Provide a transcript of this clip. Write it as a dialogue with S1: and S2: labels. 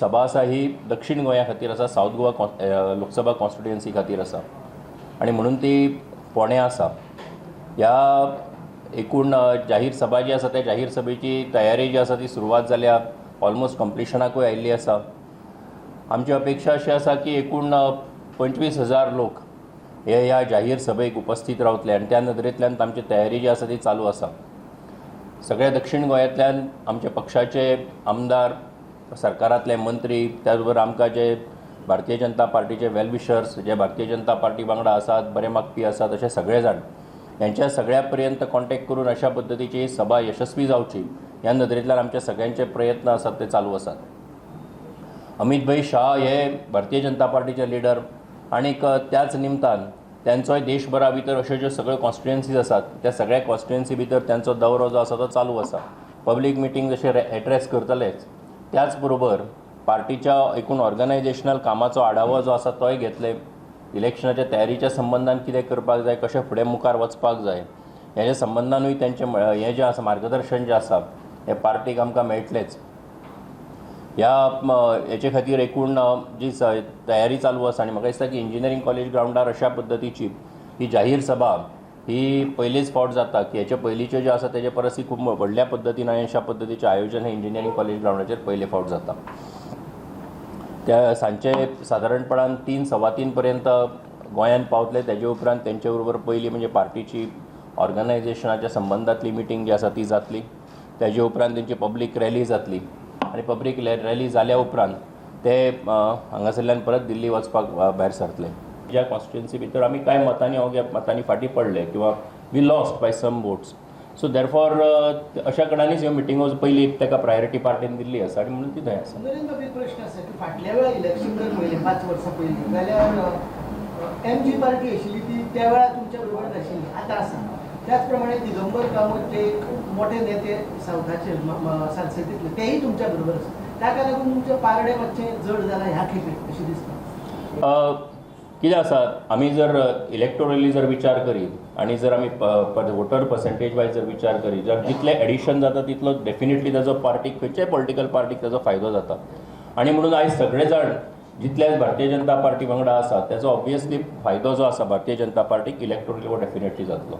S1: सभा आसा ही दक्षिण गोंया खातीर आसा, साऊथ गोवा लोकसभा कॉन्स्टिट्युएन्सी खातीर आसा आणि म्हणून ती फोंड्या आसा. ह्या एकूण जाहीर सभा जी आसा त्या जाहीर सभेची तयारी जी आसा ती सुरवात जाल्या, ऑलमोस्ट कंप्लिशनाकूय आयिल्ली आसा. आमची अपेक्षा अशी आसा की एकूण 25,000 लोक हे ह्या जाहीर सभेक उपस्थित रावतले आणि त्या नदरेंतल्यान आमची तयारी जी आसा ती चालू आसा. सगळ्या दक्षिण गोंयांतल्यान आमचे पक्षाचे आमदार, सरकारांतले मंत्री, त्याच बरोबर आमकां जे भारतीय जनता पार्टीचे वेलविशर्स, जे भारतीय जनता पार्टी वांगडा आसात, बरे मागपी आसात, अशे सगळे जाण यांच्या सगळ्या पर्यंत कॉन्टॅक्ट करून अशा पद्दतीची सभा यशस्वी जावची ह्या नदरेंतल्यान आमचे सगळ्यांचे प्रयत्न आसात ते चालू आसात. अमित भाई शाह हे भारतीय जनता पार्टीचे लिडर आनीक त्याच निमतान त्यांचोय देशभरा भितर अश्यो ज्यो सगळ्यो कॉन्स्टिट्युएन्सीज आसात त्या सगळ्या कॉन्स्टिट्युएन्सी भितर त्यांचो दौरो जो आसा तो चालू आसा. पब्लीक मिटींग जशे एड्रेस करतलेच त्याच बरोबर पार्टीच्या एकूण ऑर्गनायजेशनल कामाचो आढावो जो आसा तोय घेतले. इलेक्शनाच्या तयारीच्या संबंधान कितें करपाक जाय, कशें फुडें मुखार वचपाक जाय हेच्या संबंधानूय तेंचें हें जें आसा मार्गदर्शन जें आसा हें पार्टीक आमकां मेळटलेंच. ह्या हेचे खातीर एकूण जी तयारी चालू आसा आनी म्हाका दिसता की इंजिनियरींग कॉलेज ग्रावंडार अशा पद्दतीची ही जाहीर सभा ही पयलीच फावट जाता की हेचे पयलींच्यो ज्यो आसा तेजे परस खूब व्हडल्या पद्दतीन आनी अशा पद्दतीचें आयोजन हें इंजिनियरींग कॉलेज ग्रावंडाचेर पयले फावट जाता. त्या सांजचे सादारणपणान 3-3:15 पर्यंत गोंयांत पावतले. तेजे उपरांत तेंचे बरोबर पयली म्हणजे पार्टीची ऑर्गनायजेशनाच्या संबंधांतली मिटींग जी आसा ती जातली. तेजे उपरांत तेंची पब्लीक रॅली जातली आनी पब्लीक रॅली जाल्या उपरांत ते हांगासरल्यान परत दिल्ली वचपाक भायर सरतले. ज्या कॉन्स्टिट्युएन्सी भितर आमी कांय मतांनी अवघ्या मतांनी फाटीं पडले किंवा we lost by some votes. So therefore अशा कारणांनीच ह्यो मिटिंगो पयली ताका प्रायोरिटी पार्टीन दिल्ली आसा आनी म्हणून ती थंय आसा.
S2: प्रश्न आसा की फाटल्या वेळा इलेक्शन जर पयलें 5 वर्सां पयलीं जाल्यार एमजी पार्टी आशिल्ली ती त्या वेळार तुमच्या बरोबर नाशिल्ली, आतां आसा. त्याच प्रमाणे दिगंबर कामत जे मोठे नेते सावथाचे संसदेंतले तेही तुमच्या बरोबर आसा. ताका लागून तुमचे पारडे मातशें जड जालां ह्या खेपे अशें दिसता.
S1: कितें आसा, आमी जर इलेक्टोरली जर विचार करीत आनी जर आमी वोटर पर्सेंटेज वायज जर विचार करीत जर जितले एडिशन जाता तितलो डेफिनेटली ताजो पार्टीक खंयच्याय पॉलिटिकल पार्टीक ताजो फायदो जाता. आनी म्हणून आयज सगळे जाण जितले भारतीय जनता पार्टी वांगडा आसा ताजो ऑब्वियसली फायदो जो आसा भारतीय जनता पार्टीक इलेक्टोरली वो डेफिनेटली जातलो.